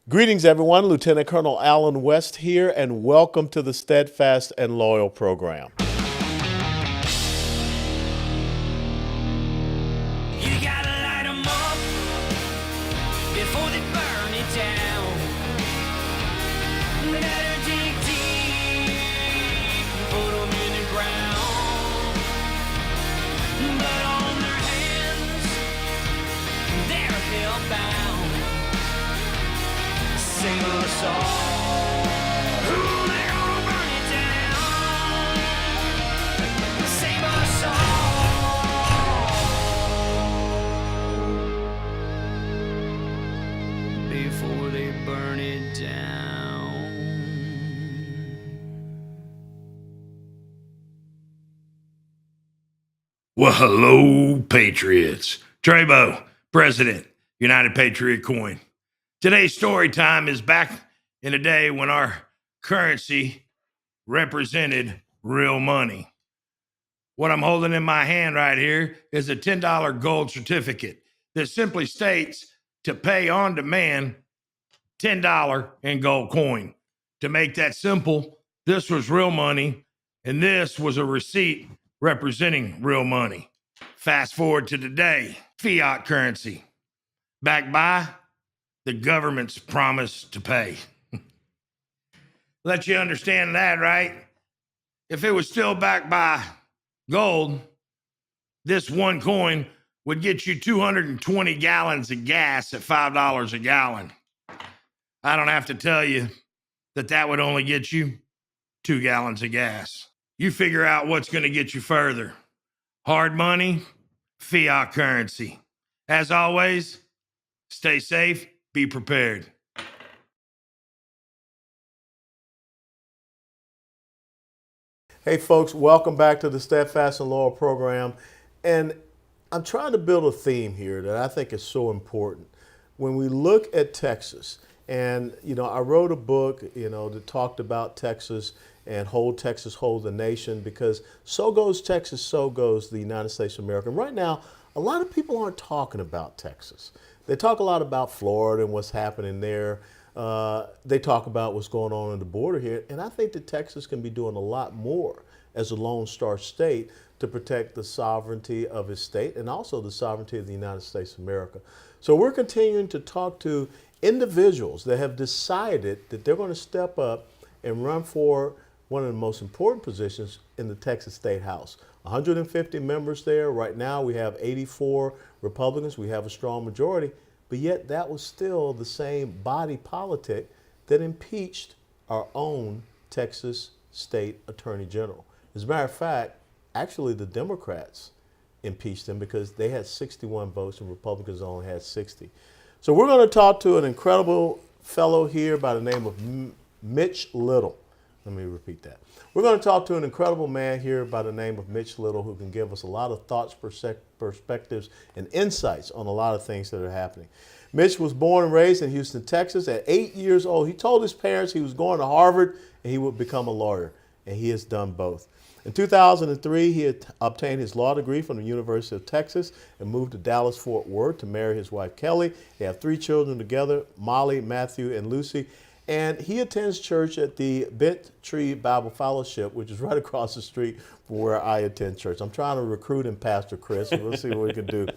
Greetings, everyone. Lieutenant Colonel Alan West here, and welcome to the Steadfast and Loyal program. You gotta light 'em up before they burn it down. Better dig deep, put 'em in the ground. Blood on their hands, they're hellbound. Save us all. Ooh, they're gonna burn it down. Save us all before they burn it down. Well, hello, Patriots. Trebo, President, United Patriot Coin. Today's story time is back in a day when our currency represented real money. What I'm holding in my hand right here is a $10 gold certificate that simply states to pay on demand $10 in gold coin. To make that simple, this was real money, and this was a receipt representing real money. Fast forward to today, fiat currency, backed by the government's promise to pay. Let you understand that, right? If it was still backed by gold, this one coin would get you 220 gallons of gas at $5 a gallon. I don't have to tell you that that would only get you 2 gallons of gas. You figure out what's going to get you further. Hard money, fiat currency. As always, stay safe, be prepared. Hey, folks, welcome back to the Steadfast and Loyal program. And I'm trying to build a theme here that I think is so important. When we look at Texas, and, I wrote a book, that talked about Texas and hold Texas, hold the nation, because so goes Texas, so goes the United States of America. And right now, a lot of people aren't talking about Texas. They talk a lot about Florida and what's happening there. They talk about what's going on the border here. And I think that Texas can be doing a lot more as a Lone Star state to protect the sovereignty of its state and also the sovereignty of the United States of America. So we're continuing to talk to individuals that have decided that they're going to step up and run for one of the most important positions in the Texas State House. 150 members there. Right now we have 84 Republicans. We have a strong majority, but yet that was still the same body politic that impeached our own Texas State Attorney General. As a matter of fact, actually the Democrats impeached him because they had 61 votes and Republicans only had 60. So we're going to talk to an incredible fellow here by the name of Mitch Little. Let me repeat that. We're going to talk to an incredible man here by the name of Mitch Little, who can give us a lot of thoughts, perspectives, and insights on a lot of things that are happening. Mitch was born and raised in Houston, Texas. At 8 years old, he told his parents he was going to Harvard and he would become a lawyer, and he has done both. In 2003, he had obtained his law degree from the University of Texas and moved to Dallas-Fort Worth to marry his wife, Kelly. They have 3 children together, Molly, Matthew, and Lucy. And he attends church at the Bent Tree Bible Fellowship, which is right across the street from where I attend church. I'm trying to recruit him, Pastor Chris, and we'll see what we can do.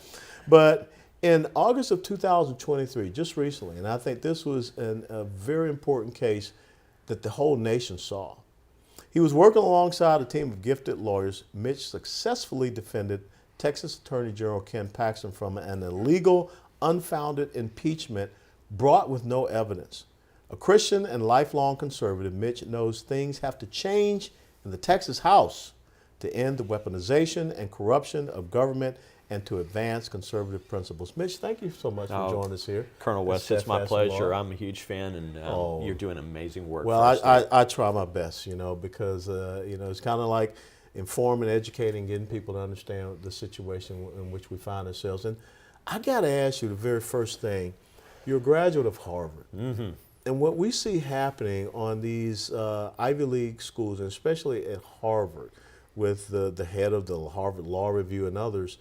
But in August of 2023, just recently, and I think this was a very important case that the whole nation saw. He was working alongside a team of gifted lawyers. Mitch successfully defended Texas Attorney General Ken Paxton from an illegal, unfounded impeachment brought with no evidence. A Christian and lifelong conservative, Mitch knows things have to change in the Texas House to end the weaponization and corruption of government and to advance conservative principles. Mitch, thank you so much for joining us here. Colonel West, it's my pleasure. I'm a huge fan, and you're doing amazing work. Well, I try my best, because, it's kind of like informing, educating, getting people to understand the situation in which we find ourselves. And I got to ask you the very first thing. You're a graduate of Harvard. Mm-hmm. And what we see happening on these Ivy League schools, and especially at Harvard, with the head of the Harvard Law Review and others,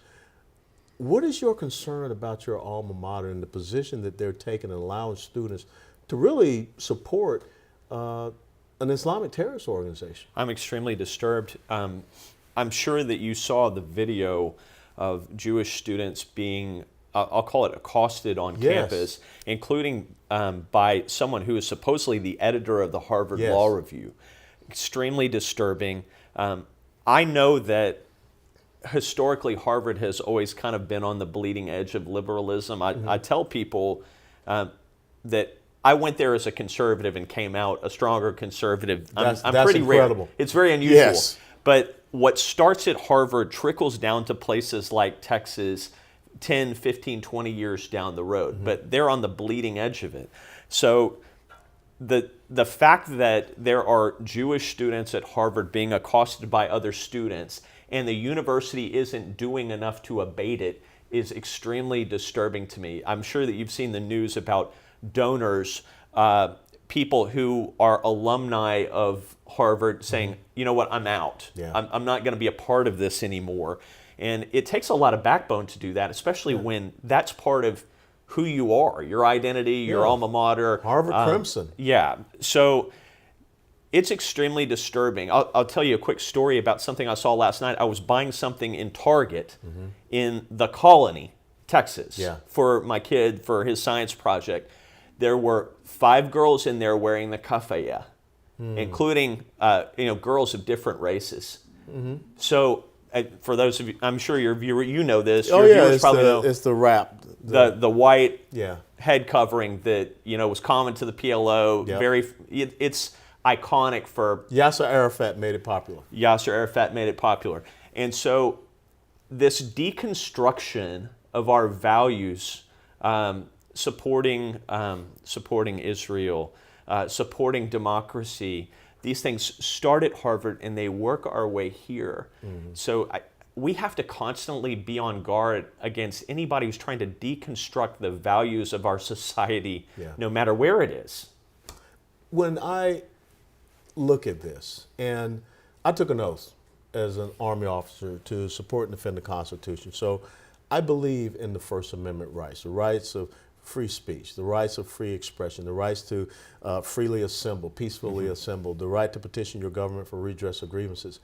what is your concern about your alma mater and the position that they're taking and allowing students to really support an Islamic terrorist organization. I'm extremely disturbed. I'm sure that you saw the video of Jewish students being, I'll call it accosted on campus, including by someone who is supposedly the editor of the Harvard Law Review. Extremely disturbing. I know that historically Harvard has always kind of been on the bleeding edge of liberalism. I tell people that I went there as a conservative and came out a stronger conservative. That's pretty incredible. Rare. It's very unusual. Yes. But what starts at Harvard trickles down to places like Texas 10, 15, 20 years down the road. But they're on the bleeding edge of it. So the fact that there are Jewish students at Harvard being accosted by other students and the university isn't doing enough to abate it is extremely disturbing to me. I'm sure that you've seen the news about donors, people who are alumni of Harvard saying, you know what, I'm out. I'm not going to be a part of this anymore. And it takes a lot of backbone to do that, especially when that's part of who you are, your identity, your alma mater. Harvard Crimson. Yeah. So it's extremely disturbing. I'll tell you a quick story about something I saw last night. I was buying something in Target in the Colony, Texas, for my kid for his science project. There were 5 girls in there wearing the kafaya, including girls of different races. So for those of you, I'm sure your viewer, you know this. Your viewers probably know. It's the wrap. The white head covering that was common to the PLO. It's iconic for Yasser Arafat made it popular. Yasser Arafat made it popular, and so this deconstruction of our values, supporting Israel, supporting democracy. These things start at Harvard and they work our way here. So we have to constantly be on guard against anybody who's trying to deconstruct the values of our society, no matter where it is. When I look at this, and I took an oath as an Army officer to support and defend the Constitution. So I believe in the First Amendment rights, the rights of free speech, the rights of free expression, the rights to freely assemble, peacefully assemble, the right to petition your government for redress of grievances.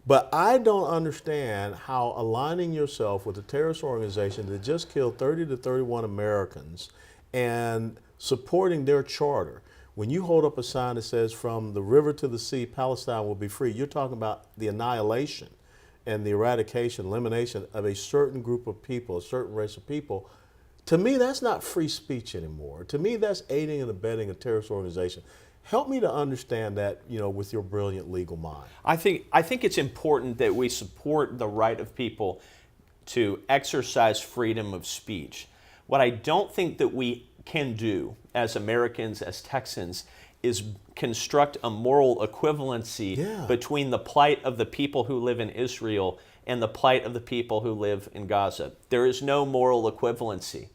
But I don't understand how aligning yourself with a terrorist organization that just killed 30 to 31 Americans and supporting their charter, when you hold up a sign that says from the river to the sea, Palestine will be free, you're talking about the annihilation and the eradication, elimination of a certain group of people, a certain race of people. To me, that's not free speech anymore. To me, that's aiding and abetting a terrorist organization. Help me to understand that, with your brilliant legal mind. I think it's important that we support the right of people to exercise freedom of speech. What I don't think that we can do as Americans, as Texans, is construct a moral equivalency between the plight of the people who live in Israel and the plight of the people who live in Gaza. There is no moral equivalency.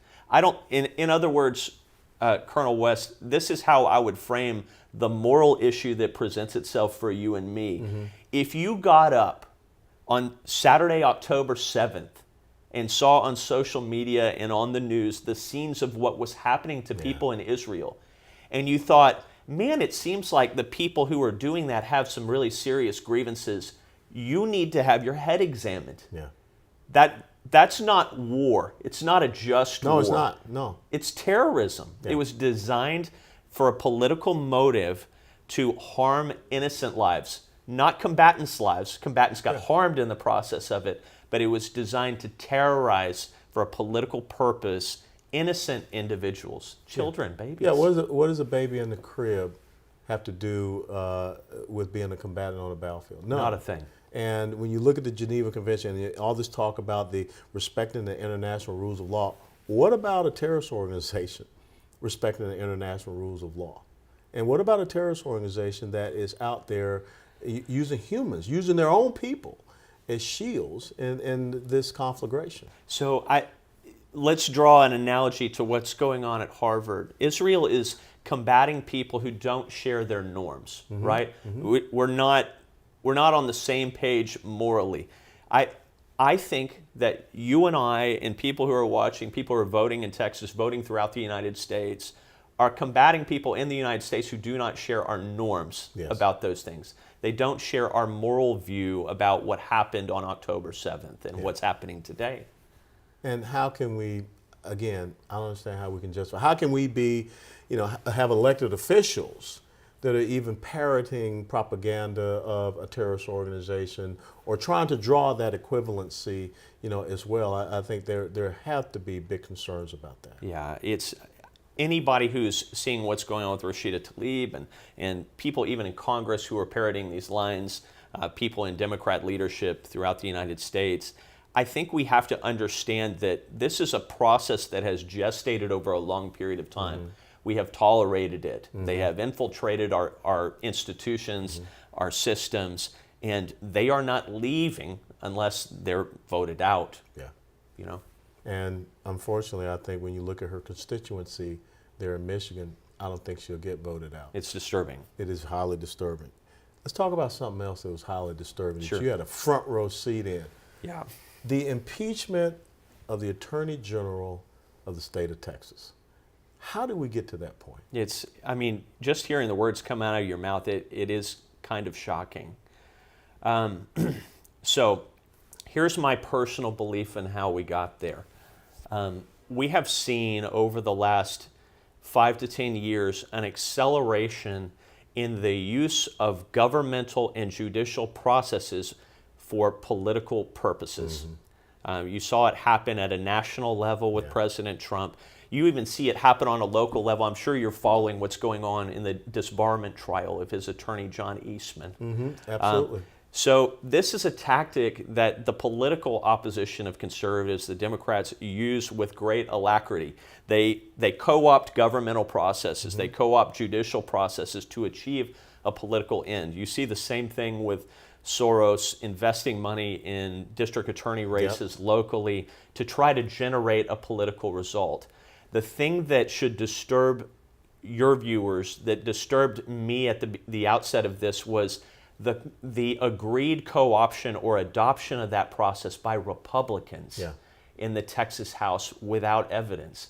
In other words, Colonel West, this is how I would frame the moral issue that presents itself for you and me. If you got up on Saturday, October 7th, and saw on social media and on the news the scenes of what was happening to people in Israel, and you thought, man, it seems like the people who are doing that have some really serious grievances, you need to have your head examined. That's not war. It's not a just war. No, it's not. No. It's terrorism. It was designed for a political motive to harm innocent lives, not combatants' lives. Combatants got harmed in the process of it, but it was designed to terrorize for a political purpose innocent individuals, children, babies. Yeah, what does a baby in the crib have to do with being a combatant on a battlefield? No. Not a thing. And when you look at the Geneva Convention, and all this talk about the respecting the international rules of law, what about a terrorist organization respecting the international rules of law? And what about a terrorist organization that is out there using humans, using their own people as shields in this conflagration? So let's draw an analogy to what's going on at Harvard. Israel is combating people who don't share their norms, right? We're not on the same page morally. I think that you and I and people who are watching, people who are voting in Texas, voting throughout the United States, are combating people in the United States who do not share our norms Yes. about those things. They don't share our moral view about what happened on October 7th and what's happening today. And how can we, again, I don't understand how we can justify, how can we be, have elected officials that are even parroting propaganda of a terrorist organization or trying to draw that equivalency, as well? I think there have to be big concerns about that. Yeah, it's anybody who's seeing what's going on with Rashida Tlaib and people even in Congress who are parroting these lines, people in Democrat leadership throughout the United States. I think we have to understand that this is a process that has gestated over a long period of time. Mm-hmm. We have tolerated it. Mm-hmm. They have infiltrated our institutions, mm-hmm. our systems, and they are not leaving unless they're voted out. Yeah. And unfortunately, I think when you look at her constituency there in Michigan, I don't think she'll get voted out. It's disturbing. It is highly disturbing. Let's talk about something else that was highly disturbing Sure. that you had a front row seat in. Yeah. The impeachment of the Attorney General of the state of Texas. How did we get to that point? Just hearing the words come out of your mouth, it is kind of shocking. So here's my personal belief in how we got there. We have seen over the last 5 to 10 years an acceleration in the use of governmental and judicial processes for political purposes. Mm-hmm. You saw it happen at a national level with President Trump. You even see it happen on a local level. I'm sure you're following what's going on in the disbarment trial of his attorney, John Eastman. Mm-hmm. Absolutely. So this is a tactic that the political opposition of conservatives, the Democrats, use with great alacrity. They co-opt governmental processes. Mm-hmm. They co-opt judicial processes to achieve a political end. You see the same thing with Soros investing money in district attorney races locally to try to generate a political result. The thing that should disturb your viewers, that disturbed me at the outset of this, was the agreed co-option or adoption of that process by Republicans in the Texas House without evidence.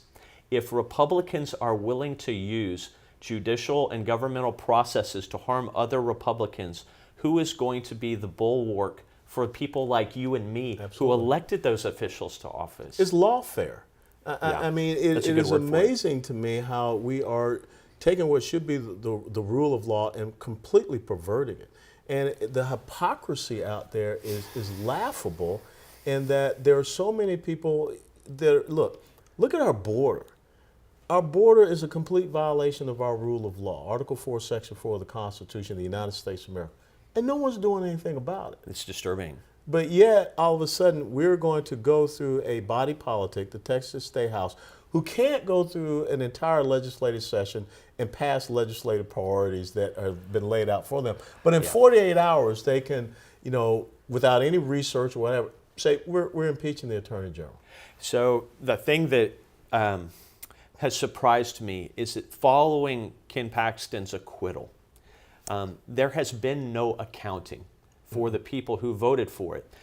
If Republicans are willing to use judicial and governmental processes to harm other Republicans, who is going to be the bulwark for people like you and me who elected those officials to office? Is lawfare. It is amazing to me how we are taking what should be the rule of law and completely perverting it. And the hypocrisy out there is laughable in that there are so many people that, look at our border. Our border is a complete violation of our rule of law, Article 4, Section 4 of the Constitution of the United States of America. And no one's doing anything about it. It's disturbing. But yet, all of a sudden, we're going to go through a body politic, the Texas State House, who can't go through an entire legislative session and pass legislative priorities that have been laid out for them. But in 48 hours, they can, without any research or whatever, say, we're impeaching the Attorney General. So the thing that has surprised me is that following Ken Paxton's acquittal, there has been no accounting for the people who voted for it.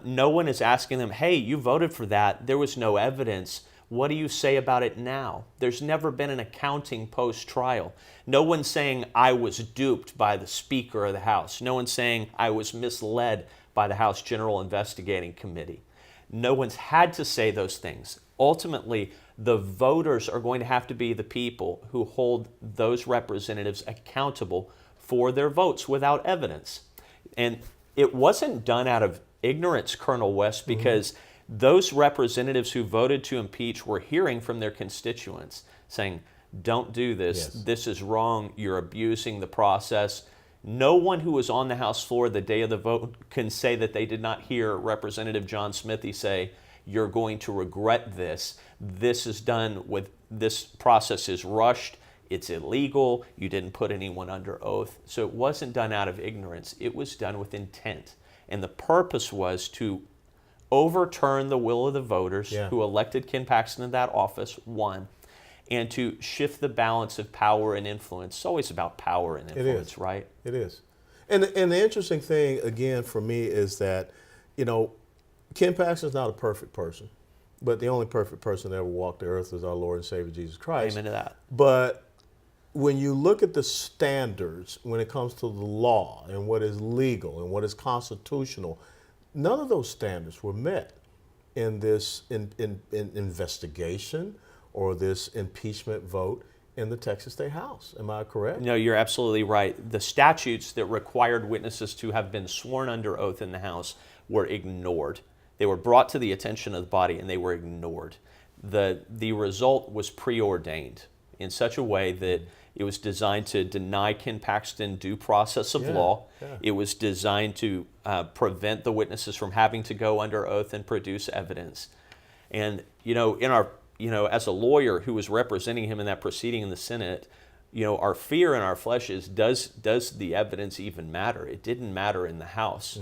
No one is asking them, hey, you voted for that. There was no evidence. What do you say about it now? There's never been an accounting post-trial. No one's saying I was duped by the Speaker of the House. No one's saying I was misled by the House General Investigating Committee. No one's had to say those things. Ultimately, the voters are going to have to be the people who hold those representatives accountable for their votes without evidence. And it wasn't done out of ignorance, Colonel West, because those representatives who voted to impeach were hearing from their constituents saying, don't do this. Yes. This is wrong. You're abusing the process. No one who was on the House floor the day of the vote can say that they did not hear Representative John Smithy say, you're going to regret this. This is done with, this process is rushed. It's illegal. You didn't put anyone under oath. So it wasn't done out of ignorance. It was done with intent. And the purpose was to overturn the will of the voters who elected Ken Paxton in that office, one, and to shift the balance of power and influence. It's always about power and influence, right? It is. And the interesting thing, again, for me is that, Ken Paxton's not a perfect person. but the only perfect person that ever walked the earth is our Lord and Savior Jesus Christ. Amen to that. But when you look at the standards when it comes to the law and what is legal and what is constitutional, none of those standards were met in this in investigation or this impeachment vote in the Texas State House. Am I correct? No, you're absolutely right. The statutes that required witnesses to have been sworn under oath in the House were ignored. They were brought to the attention of the body and they were ignored. The result was preordained in such a way that it was designed to deny Ken Paxton due process of law. Yeah. It was designed to prevent the witnesses from having to go under oath and produce evidence. And as a lawyer who was representing him in that proceeding in the Senate, our fear in our flesh is, does the evidence even matter? It didn't matter in the House.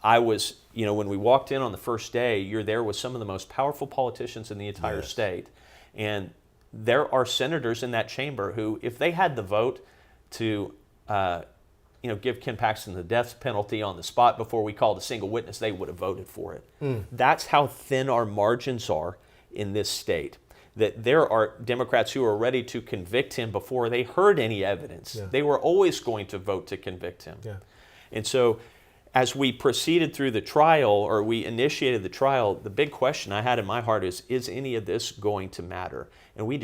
I was, when we walked in on the first day, you're there with some of the most powerful politicians in the entire state. And there are senators in that chamber who, if they had the vote to, give Ken Paxton the death penalty on the spot before we called a single witness, they would have voted for it. That's how thin our margins are in this state. That there are Democrats who are ready to convict him before they heard any evidence. Yeah. They were always going to vote to convict him. Yeah. And so as we proceeded through the trial, or we initiated the trial, the big question I had in my heart is any of this going to matter? And we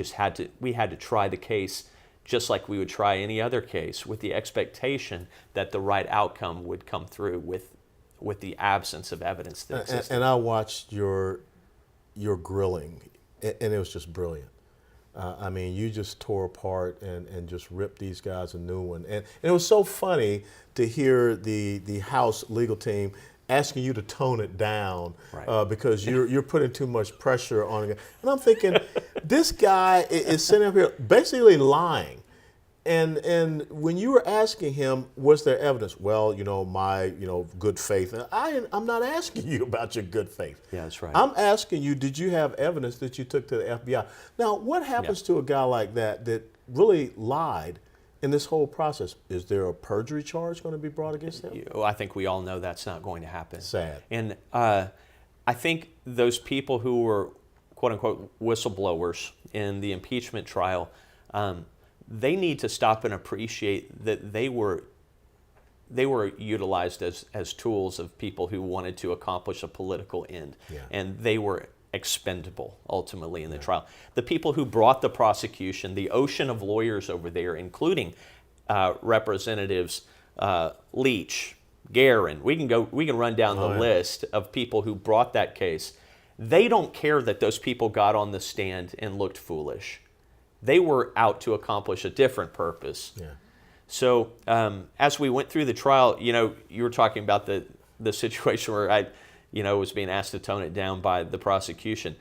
had to try the case just like we would try any other case, with the expectation that the right outcome would come through with the absence of evidence that existed. And I watched your grilling, and it was just brilliant. I mean, you just tore apart and just ripped these guys a new one. And it was so funny to hear the House legal team asking you to tone it down, Right. Because you're putting too much pressure on it. And I'm thinking, this guy is sitting up here basically lying. And when you were asking him, was there evidence? Well, my good faith. And I'm not asking you about your good faith. Yeah, that's right. I'm asking you, did you have evidence that you took to the FBI? Now, what happens to a guy like that really lied in this whole process? Is there a perjury charge going to be brought against him? I think we all know that's not going to happen. Sad. And I think those people who were, quote unquote, whistleblowers in the impeachment trial, they need to stop and appreciate that they were utilized as tools of people who wanted to accomplish a political end. Yeah. And they were expendable ultimately in the trial. The people who brought the prosecution, the ocean of lawyers over there, including Representatives Leach, Guerin, we can run down the list of people who brought that case. They don't care that those people got on the stand and looked foolish. They were out to accomplish a different purpose. Yeah. So as we went through the trial, you were talking about the situation where I, was being asked to tone it down by the prosecution.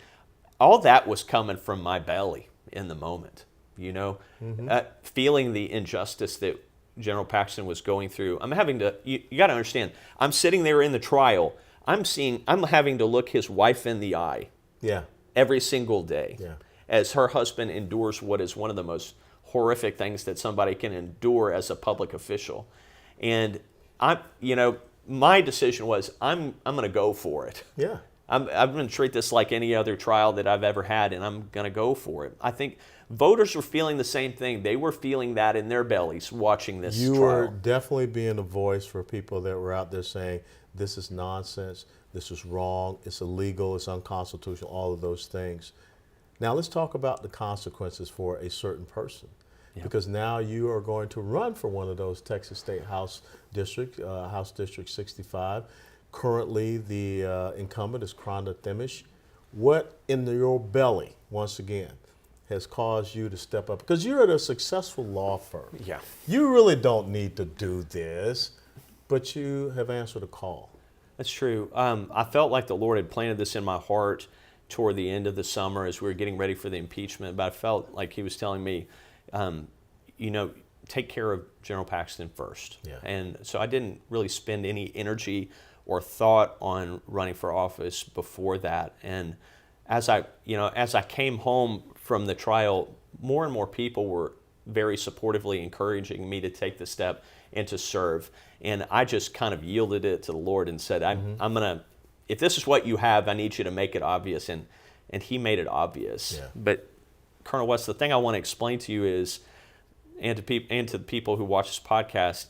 All that was coming from my belly in the moment, feeling the injustice that General Paxton was going through. I'm having to, you got to understand, I'm sitting there in the trial. I'm having to look his wife in the eye every single day. Yeah. As her husband endures what is one of the most horrific things that somebody can endure as a public official. And my decision was I'm going to go for it. Yeah. I'm going to treat this like any other trial that I've ever had, and I'm going to go for it. I think voters were feeling the same thing. They were feeling that in their bellies watching this trial. You were definitely being a voice for people that were out there saying, this is nonsense, this is wrong, it's illegal, it's unconstitutional, all of those things. Now let's talk about the consequences for a certain person, because now you are going to run for one of those Texas State House District 65. Currently, the incumbent is Kronda Thimish. What in your belly, once again, has caused you to step up? Because you're at a successful law firm. Yeah. You really don't need to do this, but you have answered a call. That's true. I felt like the Lord had planted this in my heart toward the end of the summer as we were getting ready for the impeachment, but I felt like he was telling me, take care of General Paxton first. Yeah. And so I didn't really spend any energy or thought on running for office before that. And as I came home from the trial, more and more people were very supportively encouraging me to take the step and to serve. And I just kind of yielded it to the Lord and said, I'm going to, if this is what you have, I need you to make it obvious. And and he made it obvious. Yeah. But Colonel West, the thing I want to explain to you is, and to the people who watch this podcast,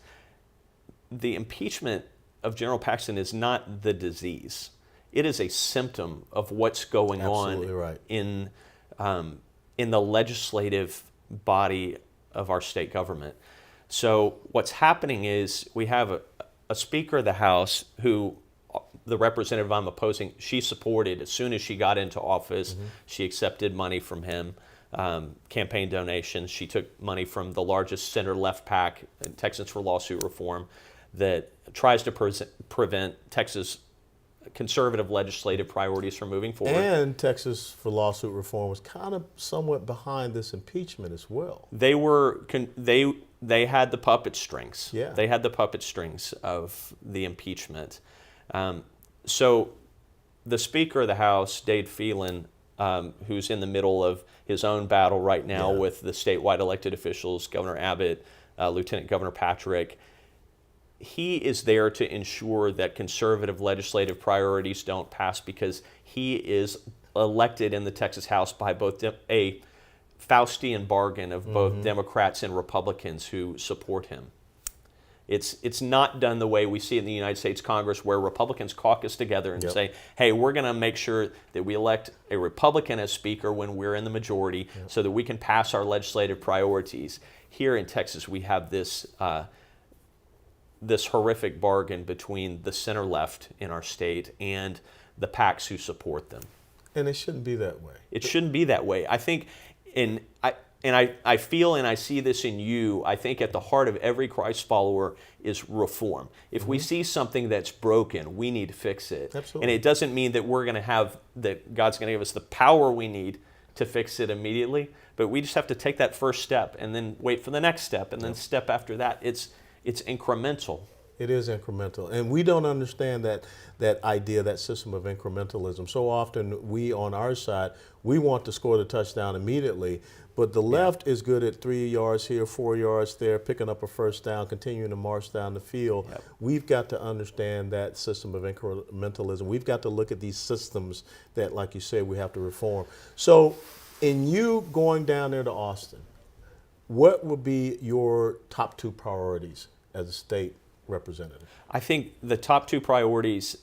the impeachment of General Paxton is not the disease. It is a symptom of what's going Absolutely on right. in the legislative body of our state government. So what's happening is we have a Speaker of the House who, the representative I'm opposing, she supported as soon as she got into office. Mm-hmm. She accepted money from him, campaign donations. She took money from the largest center-left PAC, Texans for Lawsuit Reform, that tries to prevent Texas conservative legislative priorities from moving forward. And Texas for Lawsuit Reform was kind of somewhat behind this impeachment as well. They had the puppet strings. Yeah. They had the puppet strings of the impeachment. So the Speaker of the House, Dade Phelan, who's in the middle of his own battle right now with the statewide elected officials, Governor Abbott, Lieutenant Governor Patrick, he is there to ensure that conservative legislative priorities don't pass because he is elected in the Texas House by both a Faustian bargain of both Democrats and Republicans who support him. It's not done the way we see it in the United States Congress, where Republicans caucus together and say, hey, we're going to make sure that we elect a Republican as Speaker when we're in the majority so that we can pass our legislative priorities. Here in Texas, we have this horrific bargain between the center-left in our state and the PACs who support them. And it shouldn't be that way. It shouldn't be that way. I think, I feel and I see this in you, I think at the heart of every Christ follower is reform. If we see something that's broken, we need to fix it. Absolutely. And it doesn't mean that God's going to give us the power we need to fix it immediately, but we just have to take that first step and then wait for the next step and then step after that. It's incremental. It is incremental. And we don't understand that idea, that system of incrementalism. So often we, on our side, we want to score the touchdown immediately, but the left is good at 3 yards here, 4 yards there, picking up a first down, continuing to march down the field. Yep. We've got to understand that system of incrementalism. We've got to look at these systems that, like you said, we have to reform. So in you going down there to Austin, what would be your top 2 priorities as a state representative? I think the top 2 priorities,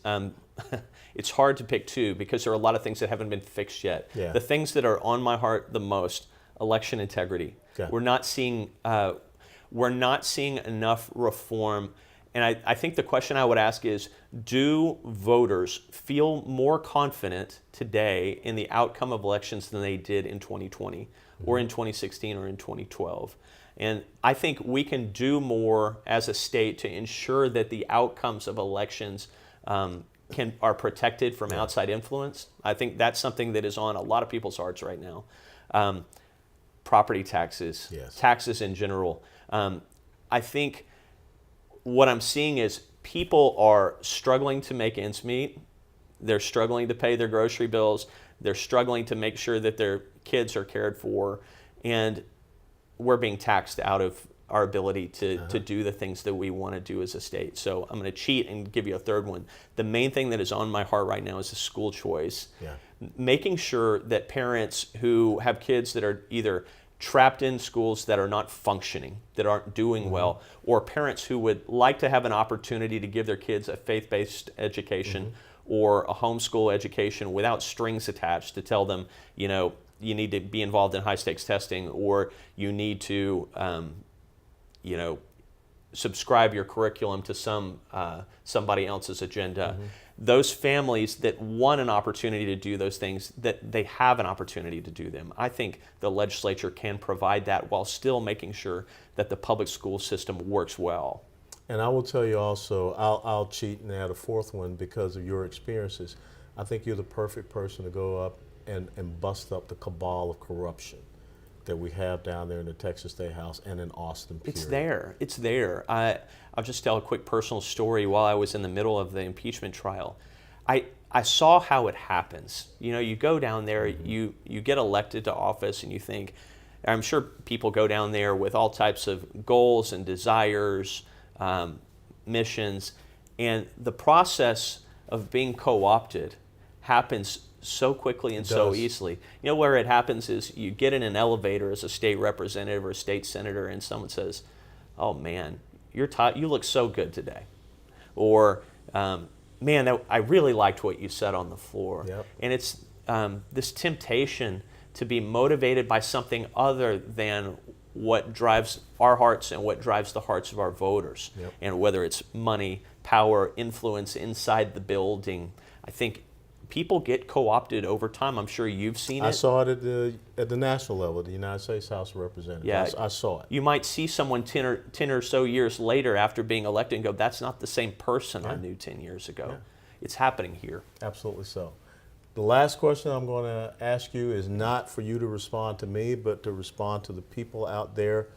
it's hard to pick 2 because there are a lot of things that haven't been fixed yet. Yeah. The things that are on my heart the most, election integrity. Okay. We're not seeing enough reform. And I think the question I would ask is, do voters feel more confident today in the outcome of elections than they did in 2020 or in 2016 or in 2012? And I think we can do more as a state to ensure that the outcomes of elections are protected from outside influence. I think that's something that is on a lot of people's hearts right now. Property taxes, taxes in general. I think what I'm seeing is people are struggling to make ends meet. They're struggling to pay their grocery bills. They're struggling to make sure that their kids are cared for. And we're being taxed out of our ability to do the things that we want to do as a state. So I'm going to cheat and give you a third one. The main thing that is on my heart right now is the school choice. Yeah. Making sure that parents who have kids that are either trapped in schools that are not functioning, that aren't doing well, or parents who would like to have an opportunity to give their kids a faith-based education or a homeschool education without strings attached to tell them, you need to be involved in high-stakes testing, or you need to, subscribe your curriculum to somebody else's agenda. Those families that want an opportunity to do those things, that they have an opportunity to do them. I think the legislature can provide that while still making sure that the public school system works well. And I will tell you also, I'll cheat and add a fourth one because of your experiences. I think you're the perfect person to go up and bust up the cabal of corruption that we have down there in the Texas State House and in Austin, period. It's there. I'll just tell a quick personal story. While I was in the middle of the impeachment trial, I saw how it happens. You go down there, you get elected to office, and you think, I'm sure people go down there with all types of goals and desires, missions, and the process of being co-opted happens so quickly and so does. easily. You know where it happens is you get in an elevator as a state representative or a state senator, and someone says, "Oh man, you look so good today," or "Man, I really liked what you said on the floor." Yep. And it's this temptation to be motivated by something other than what drives our hearts and what drives the hearts of our voters. Yep. And whether it's money, power, influence inside the building, I think people get co-opted over time. I'm sure you've seen it. I saw it at the national level, the United States House of Representatives. Yeah. I saw it. You might see someone 10 or so years later after being elected and go, "That's not the same person I knew 10 years ago." Yeah. It's happening here. Absolutely so. The last question I'm going to ask you is not for you to respond to me, but to respond to the people out there.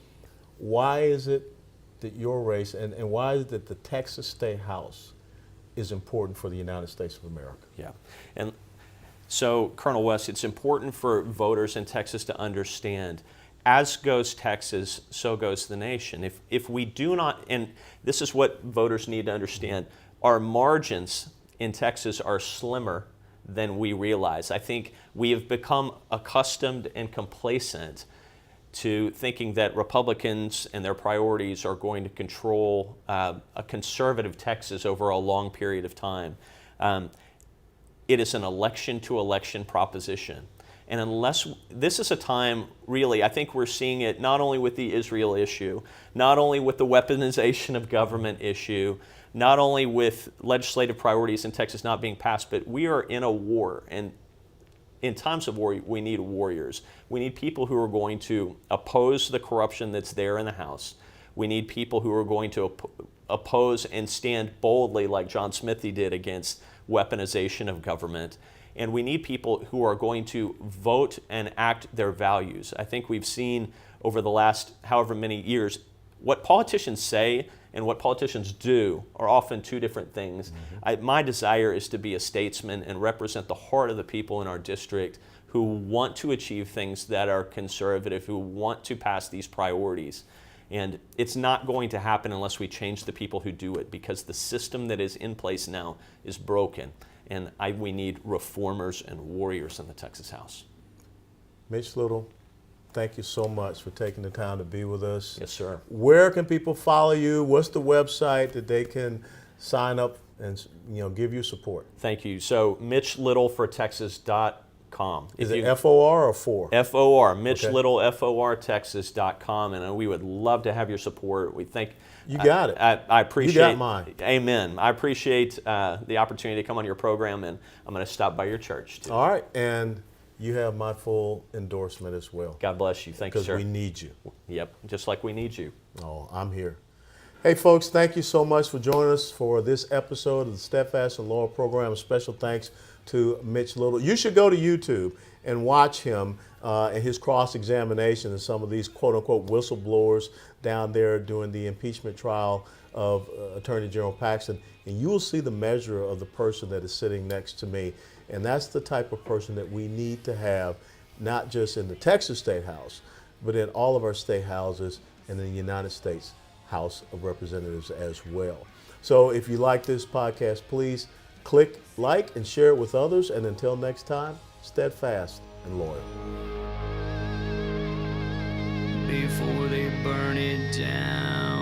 Why is it that your race, and why is it that the Texas State House is important for the United States of America? Yeah. And so, Colonel West, it's important for voters in Texas to understand, as goes Texas, so goes the nation. If we do not, and this is what voters need to understand, our margins in Texas are slimmer than we realize. I think we have become accustomed and complacent to thinking that Republicans and their priorities are going to control a conservative Texas over a long period of time. It is an election-to-election proposition. And unless, this is a time, really, I think we're seeing it not only with the Israel issue, not only with the weaponization of government issue, not only with legislative priorities in Texas not being passed, but we are in a war. And in times of war, we need warriors. We need people who are going to oppose the corruption that's there in the House. We need people who are going to oppose and stand boldly like John Smithy did against weaponization of government. And we need people who are going to vote and act their values. I think we've seen over the last however many years, what politicians say and what politicians do are often two different things. My desire is to be a statesman and represent the heart of the people in our district who want to achieve things that are conservative, who want to pass these priorities. And it's not going to happen unless we change the people who do it, because the system that is in place now is broken. And we need reformers and warriors in the Texas House. Mitch Little, thank you so much for taking the time to be with us. Yes, sir. Where can people follow you? What's the website that they can sign up and give you support? Thank you. So MitchLittleForTexas.com. Is it FOR or 4? FOR, MitchLittleForTexas.com, and we would love to have your support. We think you got it. I appreciate. You got mine. Amen. I appreciate the opportunity to come on your program, and I'm going to stop by your church too. All right, and you have my full endorsement as well. God bless you. Thank you, sir. Because we need you. Yep, just like we need you. Oh, I'm here. Hey, folks, thank you so much for joining us for this episode of the Steadfast and Loyal program. A special thanks to Mitch Little. You should go to YouTube and watch him and his cross-examination of some of these quote-unquote whistleblowers down there during the impeachment trial of Attorney General Paxton, and you will see the measure of the person that is sitting next to me. And that's the type of person that we need to have, not just in the Texas State House, but in all of our state houses and in the United States House of Representatives as well. So if you like this podcast, please click like and share it with others. And until next time, steadfast and loyal. Before they burn it down.